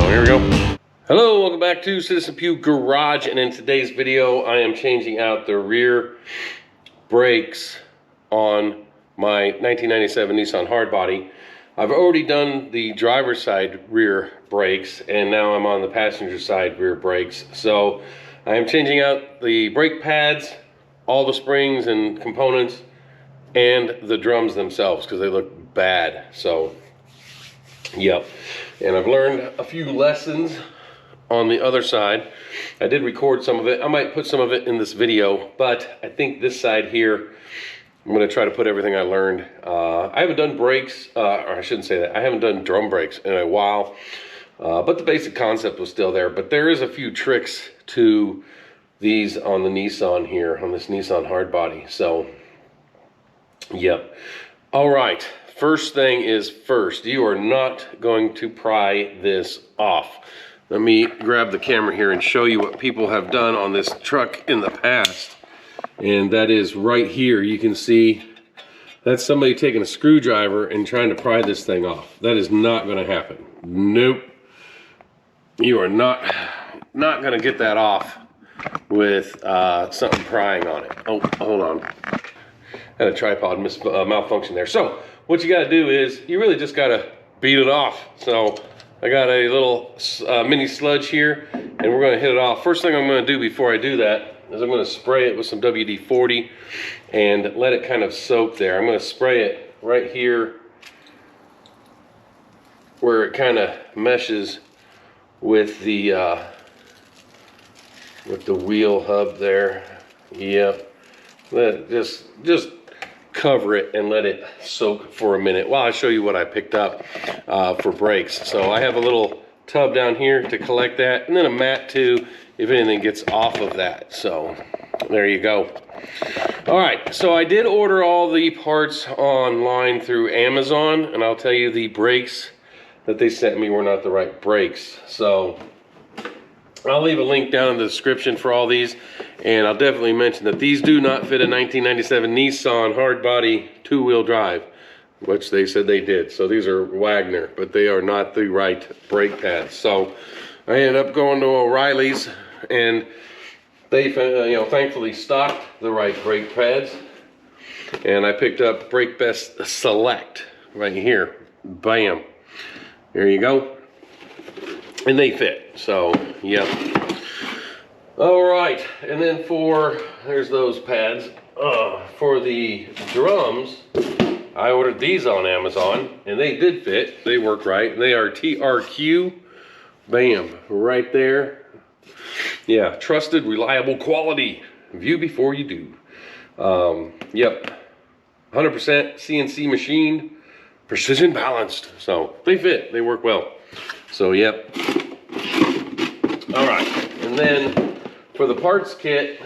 here we go. Hello, welcome back to Citizen Pew Garage, and in today's video I am changing out the rear brakes on my 1997 Nissan Hardbody. I've already done the driver's side rear brakes, and now I'm on the passenger side rear brakes. So I am changing out the brake pads, all the springs and components, and the drums themselves because they look bad. So yep, and I've learned a few lessons on the other side. I did record some of it. I might put some of it in this video, but I think this side here, I'm going to try to put everything I learned. I haven't done brakes, or I shouldn't say that. I haven't done drum brakes in a while, but the basic concept was still there. But there is a few tricks to these on the Nissan here, on this Nissan Hardbody. So, yep. All right. First thing is first, you are not going to pry this off. Let me grab the camera here and show you what people have done on this truck in the past. And that is right here. You can see that's somebody taking a screwdriver and trying to pry this thing off. That is not going to happen. Nope. You are not going to get that off with something prying on it. Oh, hold on. Had a tripod malfunction there. So what you got to do is you really just got to beat it off. So I got a little mini sludge here, and we're going to hit it off. First thing I'm going to do before I do that is I'm going to spray it with some WD-40 and let it kind of soak there. I'm going to spray it right here where it kind of meshes with the wheel hub there. Yep. Just cover it and let it soak for a minute while I show you what I picked up for brakes. So I have a little tub down here to collect that, and then a mat too if anything gets off of that. So there you go. All right, so I did order all the parts online through Amazon, and I'll tell you the brakes that they sent me were not the right brakes. So I'll leave a link down in the description for all these, and I'll definitely mention that these do not fit a 1997 Nissan Hardbody two-wheel drive, which they said they did. So these are Wagner, but they are not the right brake pads. So I ended up going to O'Reilly's, and they thankfully stocked the right brake pads, and I picked up Brake Best Select right here. Bam. There you go. And they fit. So, yep. All right. And then there's those pads. For the drums, I ordered these on Amazon, and they did fit. They work right. They are TRQ. Bam. Right there. Yeah. Trusted, reliable quality. View before you do. Yep. 100% CNC machined, precision balanced. So, they fit. They work well. So, yep. All right. And then for the parts kit,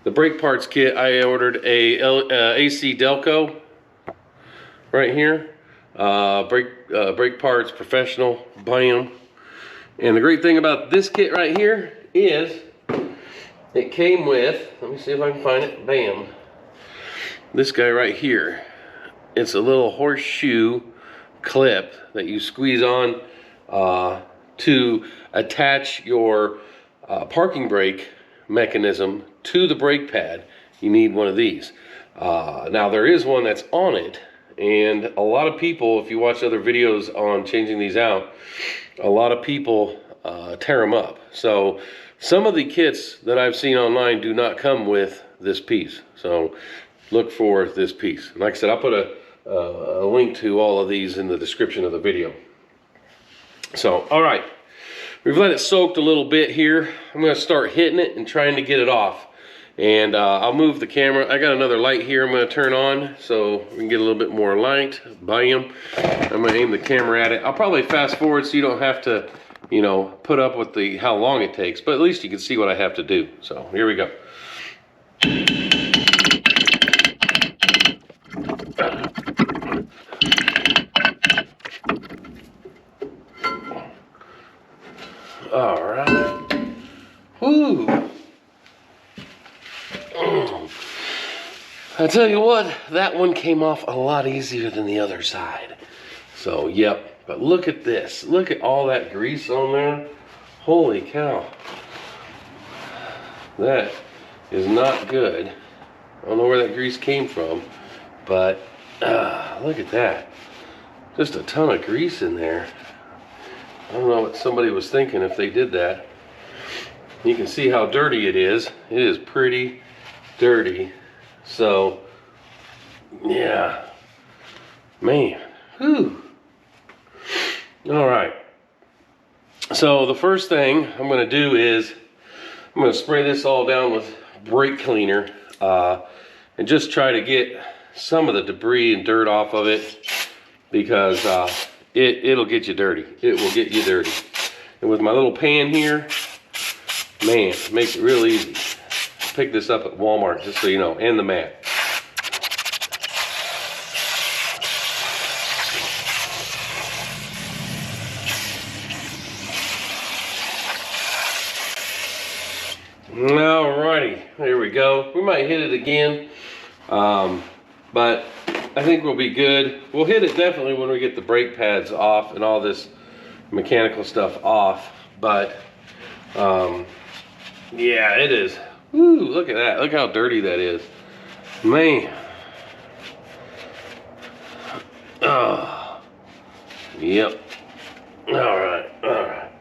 the brake parts kit, I ordered a AC Delco right here. Brake parts, professional, bam. And the great thing about this kit right here is it came with, let me see if I can find it, bam. This guy right here. It's a little horseshoe clip that you squeeze on to attach your parking brake mechanism to the brake pad. You need one of these. Now there is one that's on it, and a lot of people, if you watch other videos on changing these out, a lot of people tear them up. So some of the kits that I've seen online do not come with this piece. So look for this piece. And like I said, I'll put a link to all of these in the description of the video. So, all right, we've let it soak a little bit here. I'm going to start hitting it and trying to get it off. And I'll move the camera. I got another light here I'm going to turn on so we can get a little bit more light. Bam. I'm going to aim the camera at it. I'll probably fast forward so you don't have to, put up with how long it takes. But at least you can see what I have to do. So, here we go. All right. Woo. I tell you what, that one came off a lot easier than the other side. So, yep. But look at this. Look at all that grease on there. Holy cow. That is not good. I don't know where that grease came from, but look at that. Just a ton of grease in there. I don't know what somebody was thinking if they did that. You can see how dirty it is. It is pretty dirty. So, yeah. Man. Whew. All right. So the first thing I'm going to do is I'm going to spray this all down with brake cleaner and just try to get some of the debris and dirt off of it, because it'll get you dirty. It will get you dirty. And with my little pan here, man, it makes it real easy. Pick this up at Walmart, just so you know, and the mat. Alrighty, there we go. We might hit it again, but I think we'll be good. We'll hit it definitely when we get the brake pads off and all this mechanical stuff off. But yeah, it is. Woo, look at that. Look how dirty that is. Man. Oh. Yep. Alright, alright.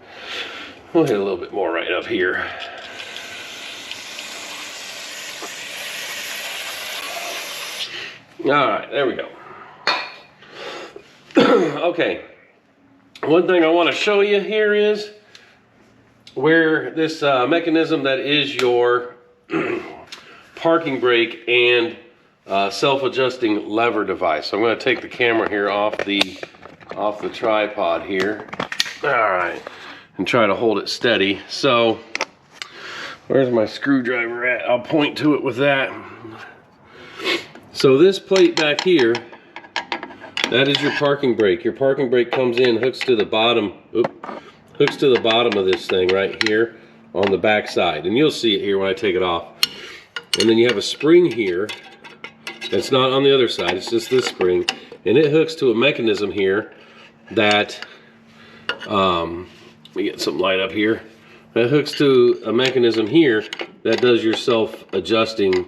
We'll hit a little bit more right up here. All right, there we go. Okay, one thing I want to show you here is where this mechanism that is your parking brake and self-adjusting lever device. So I'm going to take the camera here off the tripod here. All right, and try to hold it steady. So where's my screwdriver at? I'll point to it with that. So this plate back here, that is your parking brake. Your parking brake comes in, hooks to the bottom, hooks to the bottom of this thing right here on the back side. And you'll see it here when I take it off. And then you have a spring here that's not on the other side, it's just this spring. And it hooks to a mechanism here that, let me get some light up here. That hooks to a mechanism here that does your self-adjusting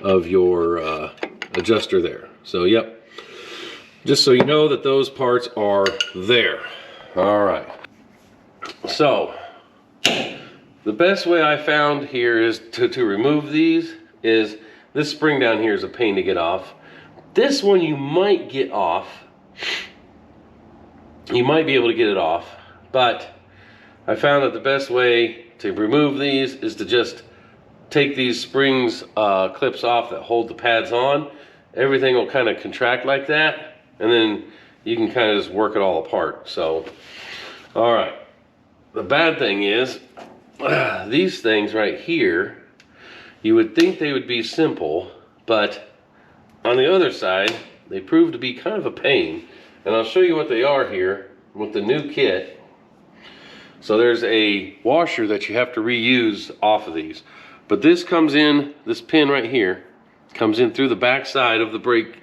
of your adjuster there. So yep, just so you know that those parts are there. All right, so the best way I found here is to remove these is this spring down here is a pain to get off. This one you might get off, you might be able to get it off, but I found that the best way to remove these is to just take these springs clips off that hold the pads on. Everything will kind of contract like that, and then you can kind of just work it all apart. So, all right. The bad thing is, these things right here, you would think they would be simple, but on the other side, they prove to be kind of a pain. And I'll show you what they are here with the new kit. So there's a washer that you have to reuse off of these. But this comes in, this pin right here, comes in through the back side of the brake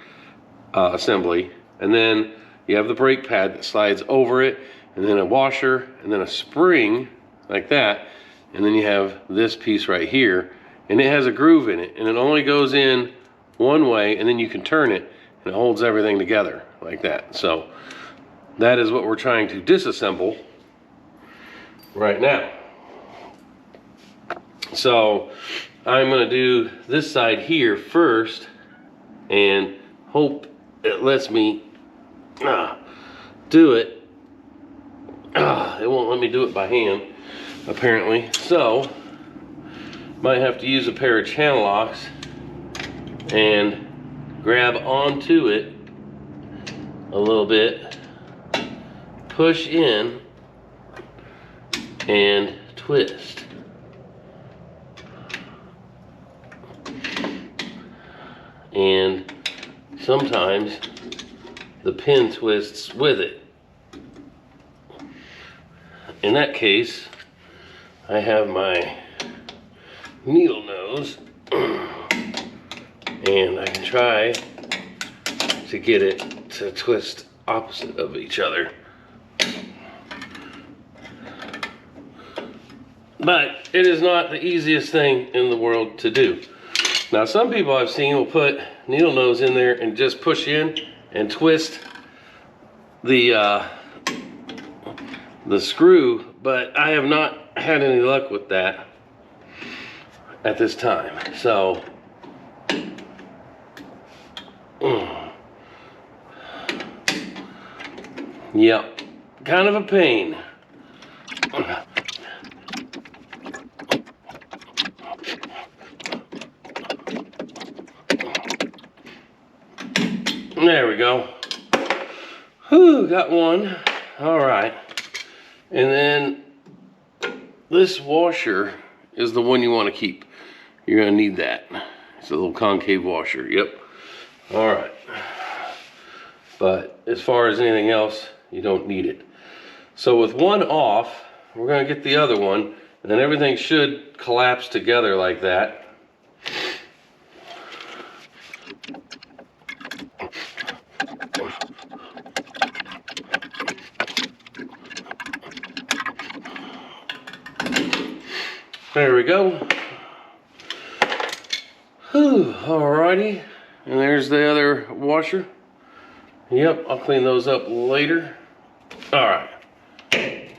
assembly. And then you have the brake pad that slides over it, and then a washer, and then a spring like that. And then you have this piece right here, and it has a groove in it, and it only goes in one way, and then you can turn it, and it holds everything together like that. So that is what we're trying to disassemble right now. So I'm going to do this side here first and hope it lets me do it. It won't let me do it by hand, apparently. So might have to use a pair of channel locks and grab onto it a little bit, push in, and twist. And sometimes the pin twists with it. In that case, I have my needle nose and I can try to get it to twist opposite of each other. But it is not the easiest thing in the world to do. Now, some people I've seen will put needle nose in there and just push in and twist the screw, but I have not had any luck with that at this time. So, yep, kind of a pain. There we go. Whew, got one. All right. And then this washer is the one you want to keep. You're going to need that. It's a little concave washer. Yep. All right. But as far as anything else, you don't need it. So with one off, we're going to get the other one, and then everything should collapse together like that. There we go. Whew, alrighty. And there's the other washer. Yep, I'll clean those up later. Alright.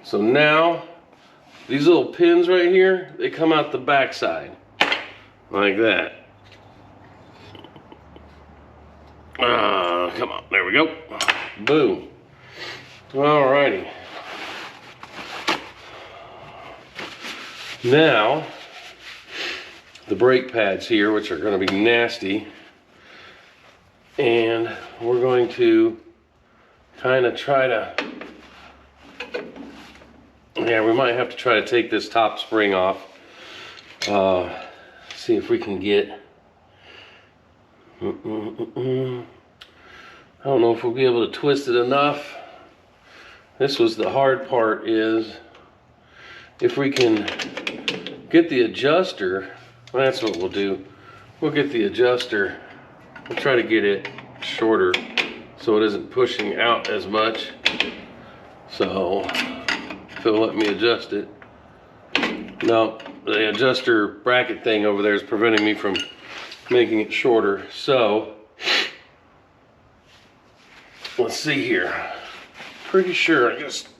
So now, these little pins right here, they come out the back side. Like that. Come on, there we go. Boom. Alrighty. Now, the brake pads here, which are going to be nasty, and we're going to kind of try to, yeah, we might have to try to take this top spring off. See if we can get, I don't know if we'll be able to twist it enough. This was the hard part, is if we can get the adjuster, that's what we'll do. We'll get the adjuster, we'll try to get it shorter so it isn't pushing out as much. So, if it'll let me adjust it. No, the adjuster bracket thing over there is preventing me from making it shorter. So, let's see here. Pretty sure I just,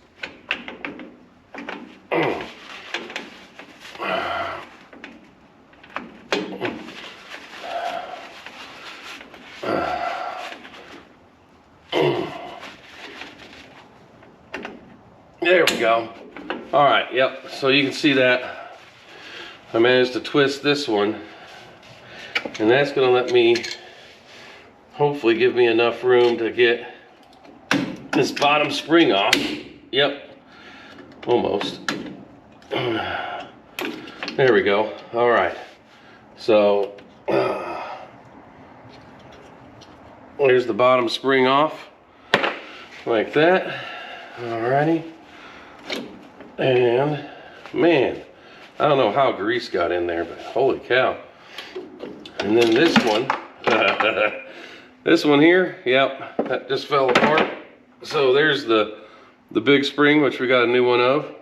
there we go. All right, yep, so you can see that I managed to twist this one, and that's gonna let me, hopefully give me enough room to get this bottom spring off. Yep, almost. There we go. All right, so there's the bottom spring off, like that. Alrighty. And man, I don't know how grease got in there, but holy cow. And then this one, this one here, yep, that just fell apart. So there's the big spring, which we got a new one of.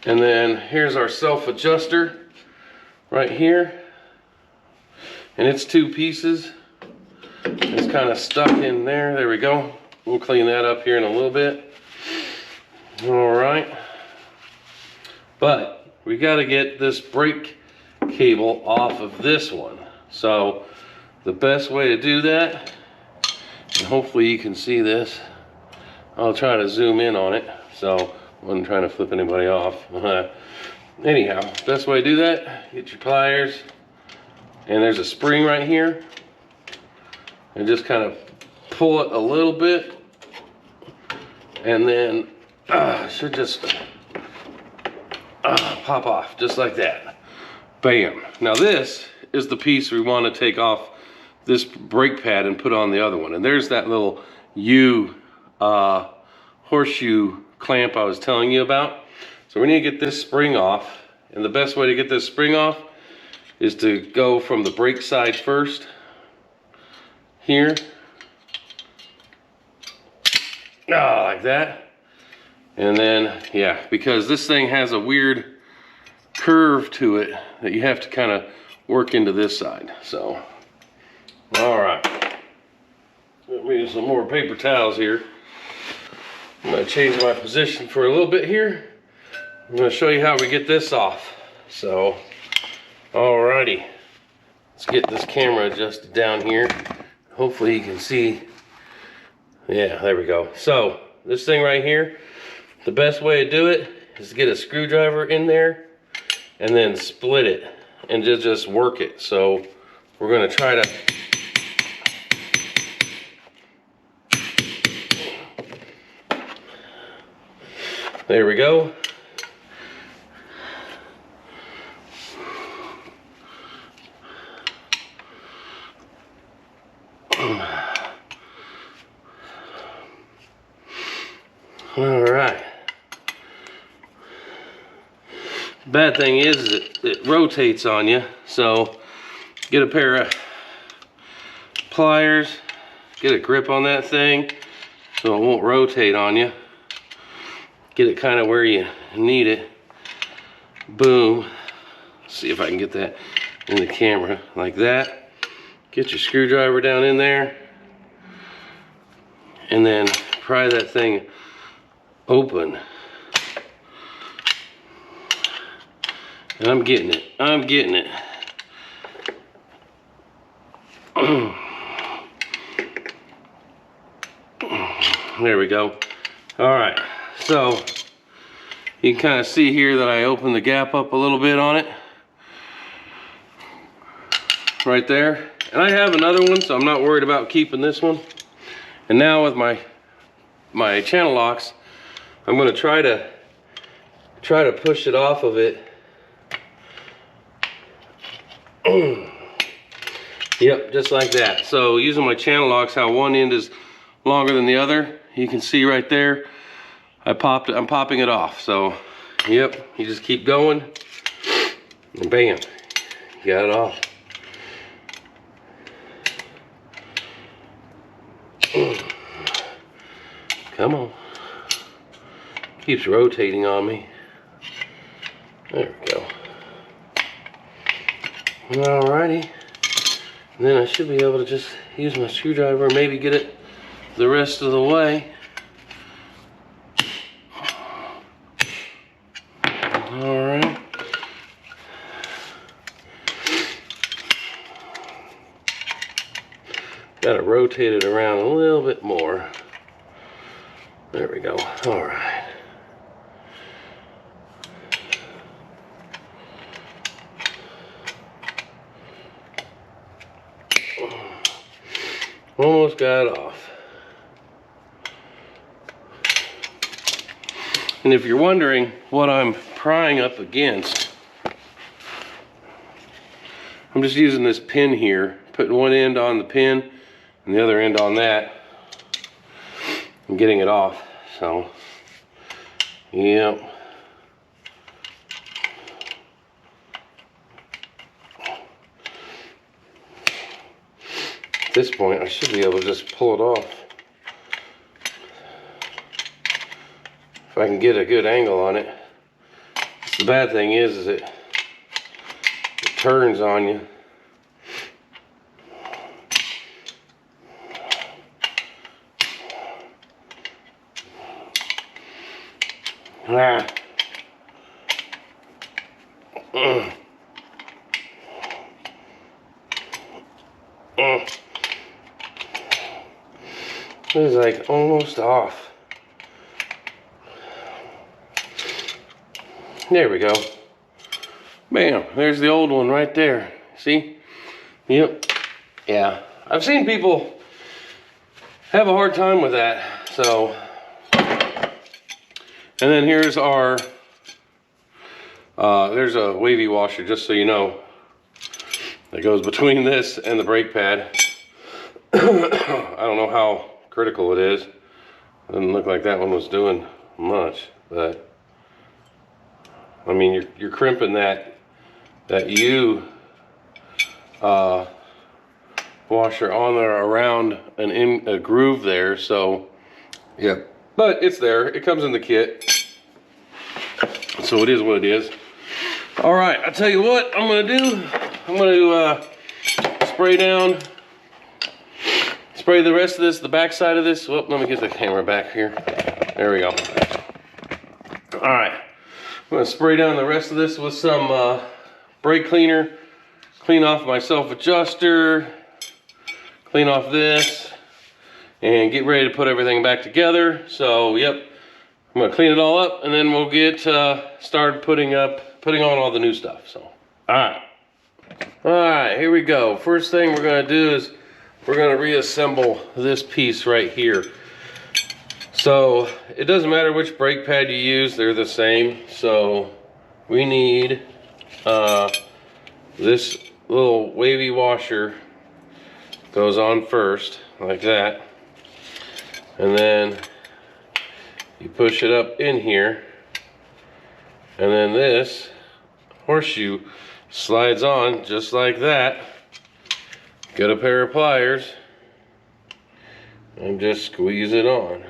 And then here's our self adjuster right here. And it's 2 pieces. It's kind of stuck in there. There we go. We'll clean that up here in a little bit. All right. But we got to get this brake cable off of this one. So the best way to do that, and hopefully you can see this, I'll try to zoom in on it. So I wasn't trying to flip anybody off. Anyhow, best way to do that, get your pliers, and there's a spring right here, and just kind of pull it a little bit, and then should just pop off just like that. Bam. Now this is the piece we want to take off this brake pad and put on the other one. And there's that little U horseshoe clamp I was telling you about. So we need to get this spring off, and the best way to get this spring off is to go from the brake side first here, like that, And then, yeah, because this thing has a weird curve to it that you have to kind of work into this side. So, all right. Let me use some more paper towels here. I'm gonna change my position for a little bit here. I'm gonna show you how we get this off. So, alrighty. Let's get this camera adjusted down here. Hopefully you can see. Yeah, there we go. So, this thing right here, the best way to do it is to get a screwdriver in there and then split it and just work it. So, we're gonna try to there we go. All right. Bad thing is it rotates on you, so get a pair of pliers, get a grip on that thing so it won't rotate on you. Get it kind of where you need it. Boom. Let's see if I can get that in the camera like that. Get your screwdriver down in there and then pry that thing open. And I'm getting it. I'm getting it. There we go. All right. So you can kind of see here that I opened the gap up a little bit on it. Right there. And I have another one, so I'm not worried about keeping this one. And now with my channel locks, I'm going to try to push it off of it. Yep, just like that. So using my channel locks, how one end is longer than the other, you can see right there. I'm popping it off. So, yep, you just keep going, and bam, you got it off. Come on. Keeps rotating on me. There we go. Alrighty. And then I should be able to just use my screwdriver and maybe get it the rest of the way. Alright. Got to rotate it around a little bit more. There we go. Alright. Almost got it off. And if you're wondering what I'm prying up against, I'm just using this pin here, putting one end on the pin and the other end on that, and getting it off. So, yep. At this point, I should be able to just pull it off. If I can get a good angle on it. The bad thing is it turns on you. Ah. This is like almost off. There we go. Bam, there's the old one right there. See? Yep. Yeah. I've seen people have a hard time with that. So, and then here's our, there's a wavy washer, just so you know, that goes between this and the brake pad. I don't know how critical it is. Doesn't look like that one was doing much, but I mean, you're crimping that U washer on there around a groove there. So, yeah, but it's there. It comes in the kit. So it is what it is. All right, I'll tell you what I'm gonna do. I'm gonna spray the rest of this, the back side of this. Well, let me get the camera back here. There we go. All right, I'm gonna spray down the rest of this with some brake cleaner. Clean off my self-adjuster. Clean off this. And get ready to put everything back together. So, yep, I'm gonna clean it all up, and then we'll get started putting on all the new stuff. So, all right, here we go. First thing we're gonna do is we're gonna reassemble this piece right here. So it doesn't matter which brake pad you use; they're the same. So we need this little wavy washer goes on first, like that. And then you push it up in here, and then this horseshoe slides on just like that. Get a pair of pliers and just squeeze it on.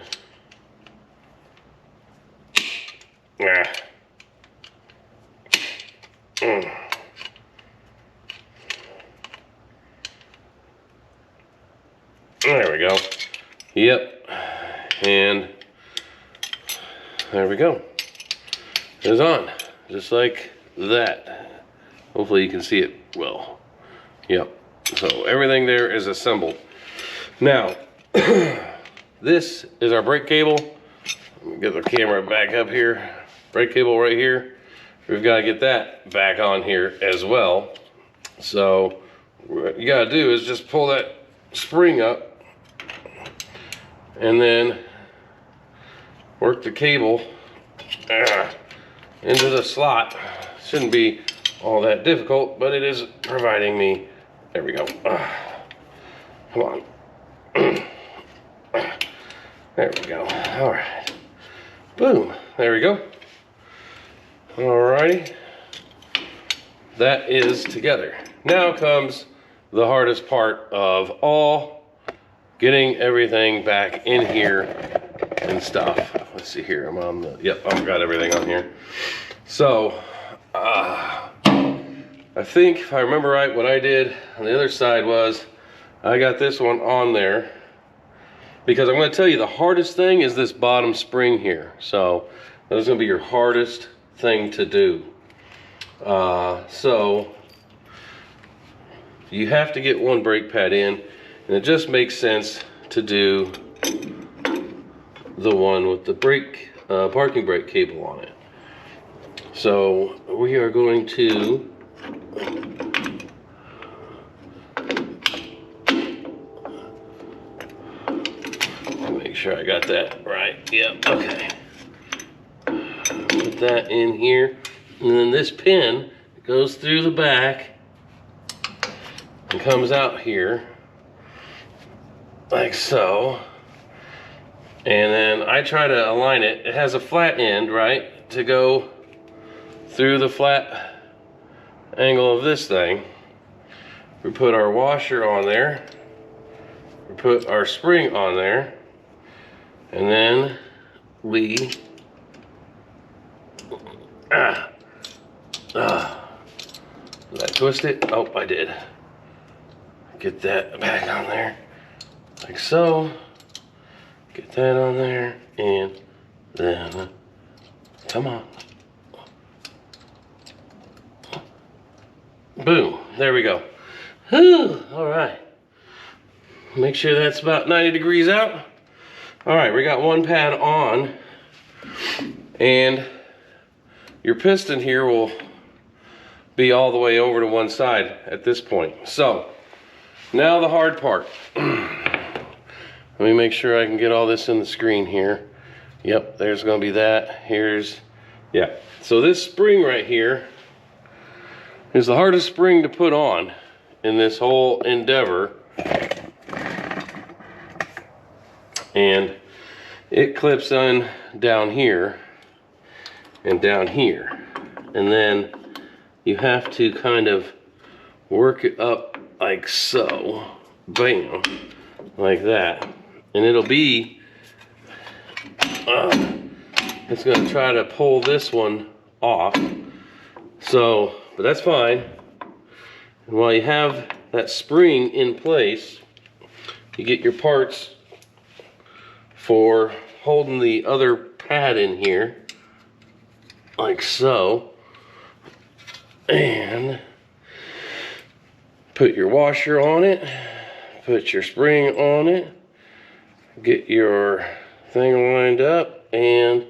There we go. Yep. And there we go. It's on, just like that. Hopefully you can see it well. Yep. So everything there is assembled. Now, this is our brake cable. Let me get the camera back up here. Brake cable right here. We've got to get that back on here as well. So what you got to do is just pull that spring up and then work the cable into the slot. Shouldn't be all that difficult, but it is providing me. There we go. Come on. There we go. All right. Boom. There we go. Alrighty. That is together. Now comes the hardest part of all, getting everything back in here and stuff. Let's see here. I'm on the, yep, I've got everything on here. So, I think if I remember right, what I did on the other side was I got this one on there, because I'm going to tell you the hardest thing is this bottom spring here. So that is going to be your hardest thing to do. So you have to get one brake pad in, and it just makes sense to do the one with the brake parking brake cable on it. So we are going to make sure I got that right. Yep, okay. Put that in here, and then this pin goes through the back and comes out here like so. And then I try to align it. It has a flat end, right, to go through the flat angle of this thing. We put our washer on there. We put our spring on there. And then we did I twist it? Oh, I did. Get that back on there like so. Get that on there, and then come on. Boom, there we go. Whew, all right. Make sure that's about 90 degrees out. All right, we got one pad on, and your piston here will be all the way over to one side at this point. So now the hard part. Let me make sure I can get all this in the screen here. Yep, there's gonna be that. Here's, yeah. So this spring right here is the hardest spring to put on in this whole endeavor. And it clips on down here and down here. And then you have to kind of work it up like so. Bam, like that. And it'll be it's going to try to pull this one off. So, but that's fine. And while you have that spring in place, you get your parts for holding the other pad in here, like so. And put your washer on it, put your spring on it, get your thing lined up, and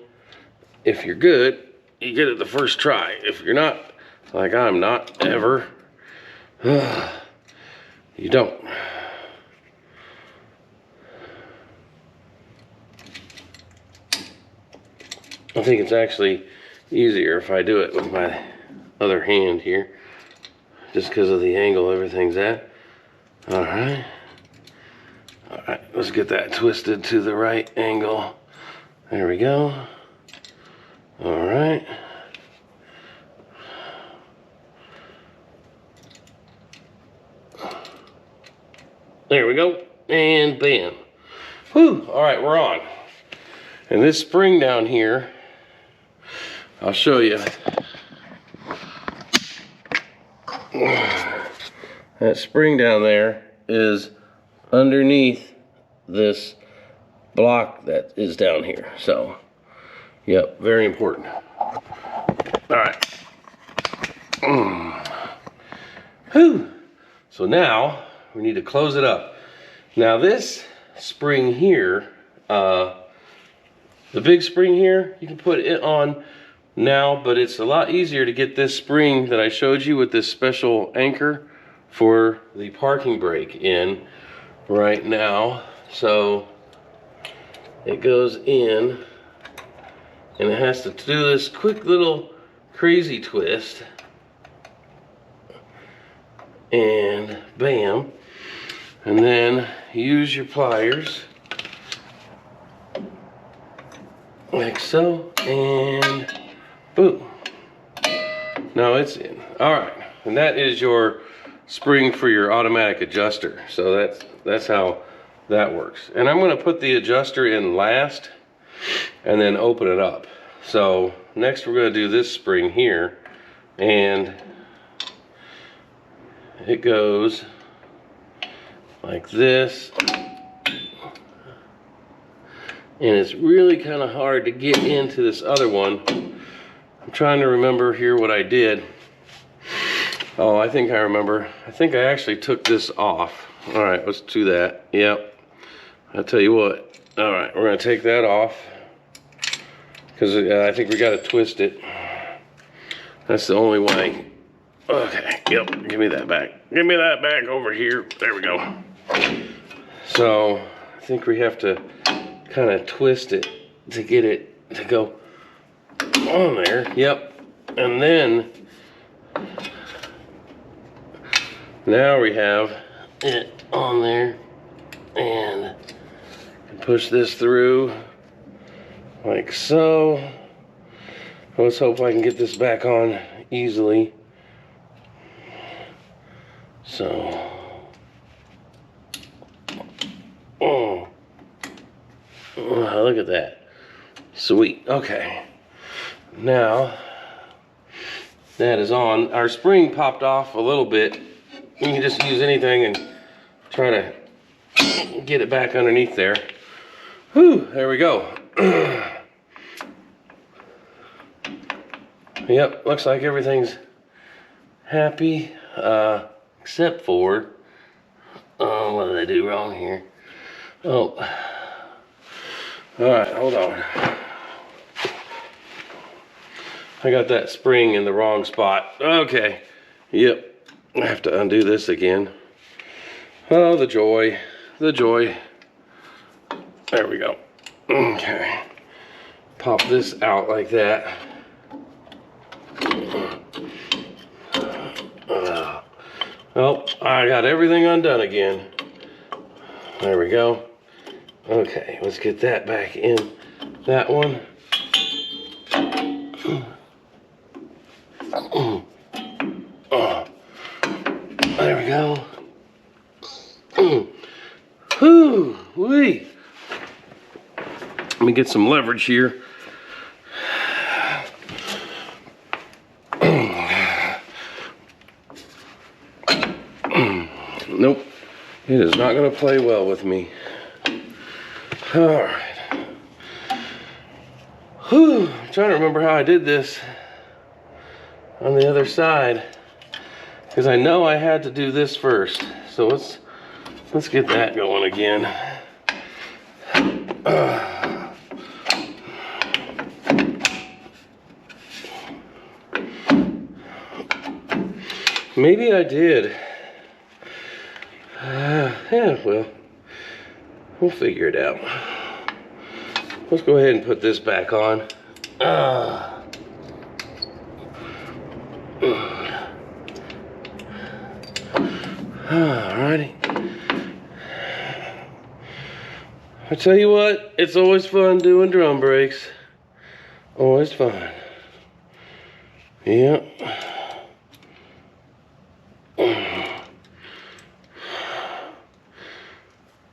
if you're good, you get it the first try. If you're not, like I'm not ever, you don't. I think it's actually easier if I do it with my other hand here, just because of the angle everything's at. All right, let's get that twisted to the right angle. There we go. All right. There we go, and bam. Whew, all right, we're on. And this spring down here, I'll show you. That spring down there is underneath this block that is down here. So, yep, very important. All right. Whew. So now we need to close it up. Now this spring here, the big spring here, you can put it on now, but it's a lot easier to get this spring that I showed you with this special anchor for the parking brake in right now. So it goes in, and it has to do this quick little crazy twist, and bam, and then use your pliers like so, and boom. Now it's in. All right, and that is your spring for your automatic adjuster. So that's how that works. And I'm going to put the adjuster in last and then open it up. So next we're going to do this spring here, and it goes like this, and it's really kind of hard to get into this other one. I'm trying to remember here what I did. Oh, I think I remember. I think I actually took this off. All right, let's do that. Yep. I'll tell you what. All right, we're going to take that off because I think we got to twist it. That's the only way. Okay, yep, give me that back. Give me that back over here. There we go. So, I think we have to kind of twist it to get it to go on there. Yep. And then, now we have it on there, and push this through like so. Let's hope I can get this back on easily. So, oh, look at that. Sweet. Okay. Now, that is on. Our spring popped off a little bit. You can just use anything and try to get it back underneath there. Whew, there we go. Yep, looks like everything's happy. Except for, what did I do wrong here? Oh, all right, hold on. I got that spring in the wrong spot. Okay, yep, I have to undo this again. Oh, the joy, the joy. There we go. Okay, pop this out like that. Well, I got everything undone again. There we go. Okay, let's get that back in that one. There we go. Whoo-wee. Let me get some leverage here. Nope, it is not going to play well with me. All right. Whew, I'm trying to remember how I did this on the other side, because I know I had to do this first. So let's get that going again. Maybe I did. Yeah, well, we'll figure it out. Let's go ahead and put this back on. Alrighty. I tell you what, it's always fun doing drum brakes. Always fun. Yep.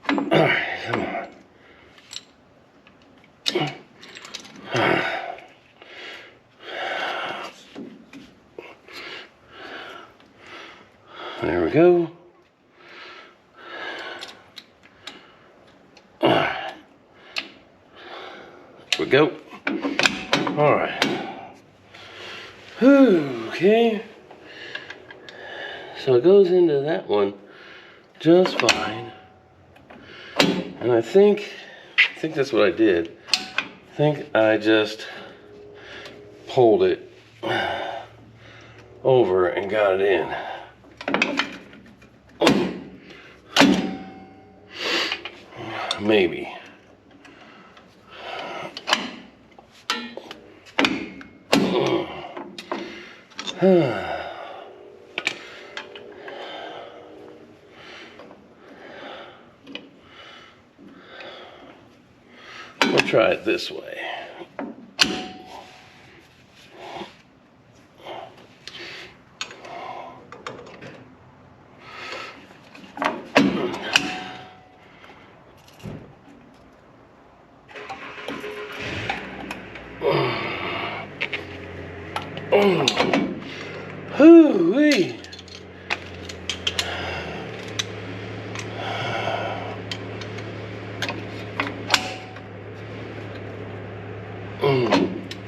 Alright, come on. There we go. There we go. All right. Okay. So it goes into that one just fine. And I think that's what I did. I think I just pulled it over and got it in. Maybe. We'll try it this way. Hoo-wee.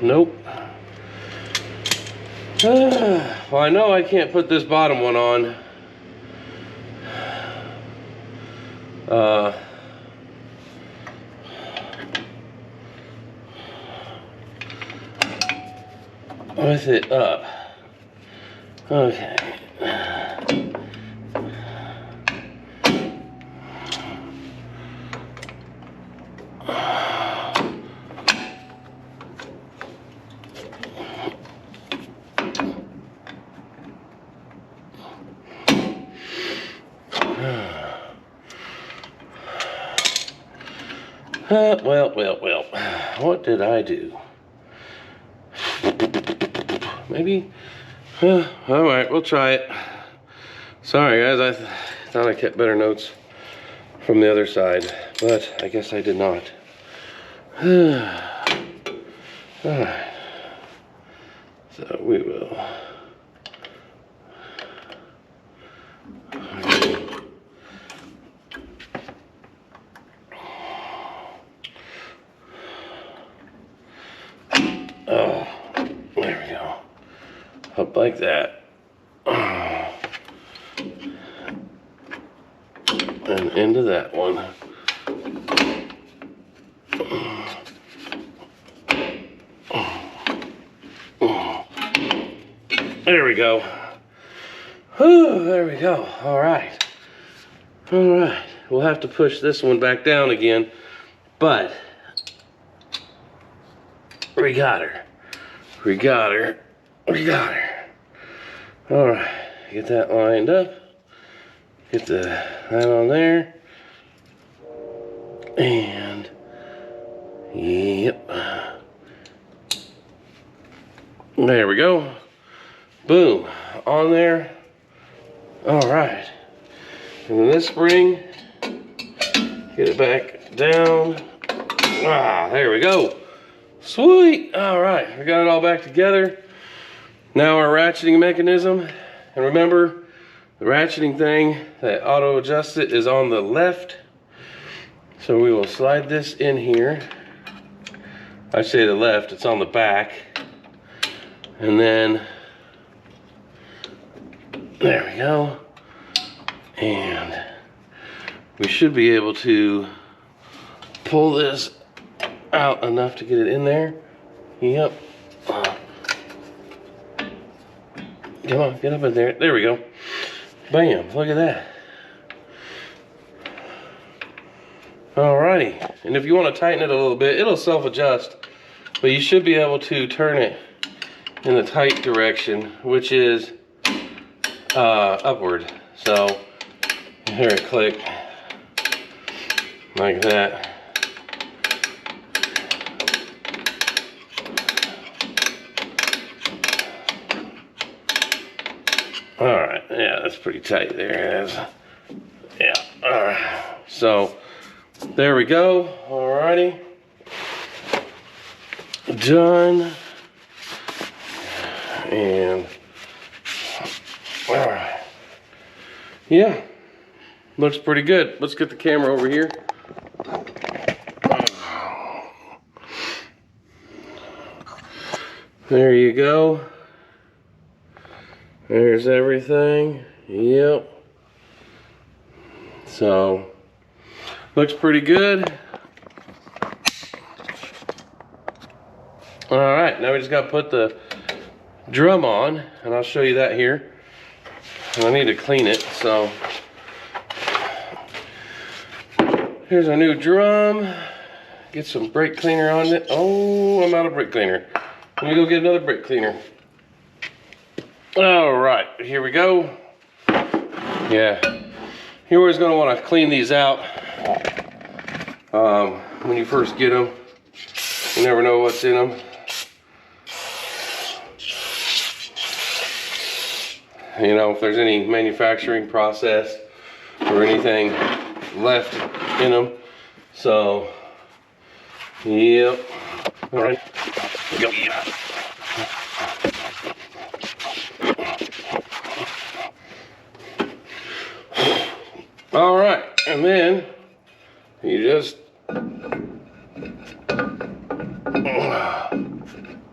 Nope. Well, I know I can't put this bottom one on. With it up. Okay. Well. What did I do? Maybe. All right, we'll try it. Sorry, guys. I thought I kept better notes from the other side, but I guess I did not. All right. So we will. Oh, there we go. Up like that. And into that one. There we go. Whew, there we go. All right. All right. We'll have to push this one back down again, but we got her. We got her. We got her. All right. Get that lined up. Get that on there. And yep. There we go. Boom. On there. All right. And then this spring, get it back down. There we go. Sweet. All right, we got it all back together. Now our ratcheting mechanism, and remember, the ratcheting thing that auto adjusts it is on the left. So we will slide this in here. I say the left, it's on the back. And then, there we go. And we should be able to pull this out enough to get it in there. Yep. Come on, get up in there. There we go. Bam, look at that. Alrighty, and if you want to tighten it a little bit, it'll self-adjust, but you should be able to turn it in the tight direction, which is upward. So, hear it click, like that. Alright, yeah, that's pretty tight there. Yeah, alright. So, there we go. Alrighty. Done. And, alright. Yeah, looks pretty good. Let's get the camera over here. There you go. There's everything. Yep. So, looks pretty good. All right, now we just got to put the drum on, and I'll show you that here. And I need to clean it, so here's our new drum. Get some brake cleaner on it. Oh, I'm out of brake cleaner. Let me go get another brake cleaner. All right, here we go. Yeah, you're always going to want to clean these out when you first get them. You never know what's in them. You know, if there's any manufacturing process or anything left in them. So, yep. All right. Go. All right, and then you just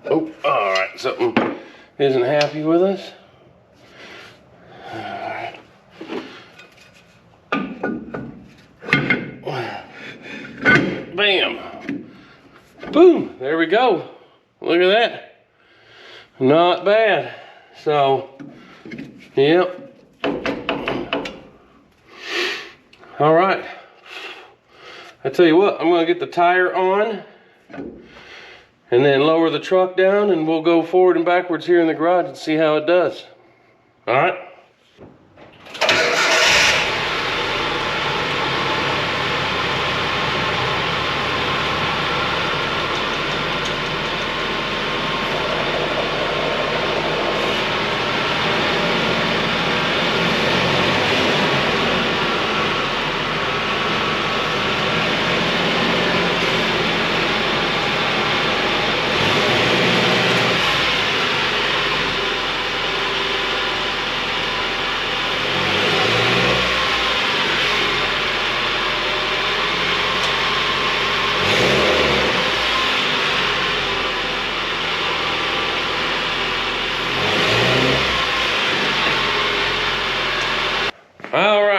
oh, all right, something isn't happy with us. Bam, boom, there we go. Look at that, not bad. So, yep. All right, I tell you what, I'm gonna get the tire on and then lower the truck down, and we'll go forward and backwards here in the garage and see how it does. All right.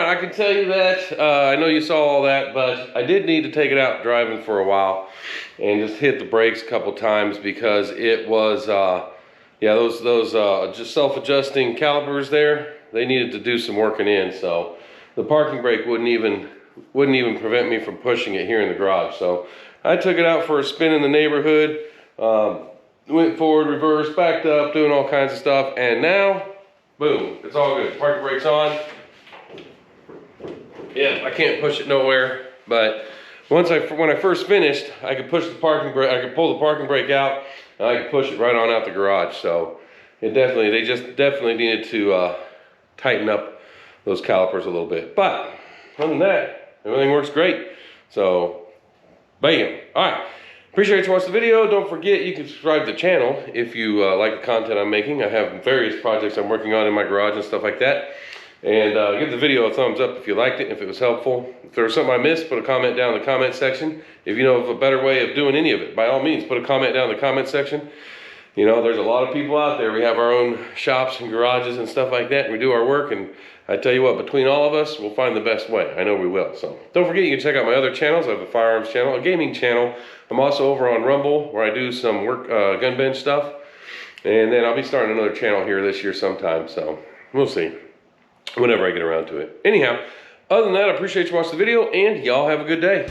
I can tell you that, I know you saw all that, but I did need to take it out driving for a while and just hit the brakes a couple times because it was, yeah, those just self-adjusting calipers there, they needed to do some working in. So the parking brake wouldn't even prevent me from pushing it here in the garage. So I took it out for a spin in the neighborhood, went forward, reverse, backed up, doing all kinds of stuff, and now, boom, it's all good. Parking brake's on. Yeah, I can't push it nowhere, but when I first finished, I could push the parking brake, I could pull the parking brake out, and I could push it right on out the garage. So they definitely needed to tighten up those calipers a little bit. But other than that, everything works great. So Bam. All right. Appreciate you watching the video. Don't forget you can subscribe to the channel if you like the content I'm making. I have various projects I'm working on in my garage and stuff like that. And give the video a thumbs up if you liked it, if it was helpful. If there was something I missed, put a comment down in the comment section. If you know of a better way of doing any of it, by all means, put a comment down in the comment section. You know, there's a lot of people out there. We have our own shops and garages and stuff like that, and we do our work, and I tell you what, between all of us, we'll find the best way. I know we will. So don't forget, you can check out my other channels. I have a firearms channel, a gaming channel. I'm also over on Rumble, where I do some work, gun bench stuff. And then I'll be starting another channel here this year sometime, so we'll see whenever I get around to it. Anyhow, other than that, I appreciate you watching the video, and y'all have a good day.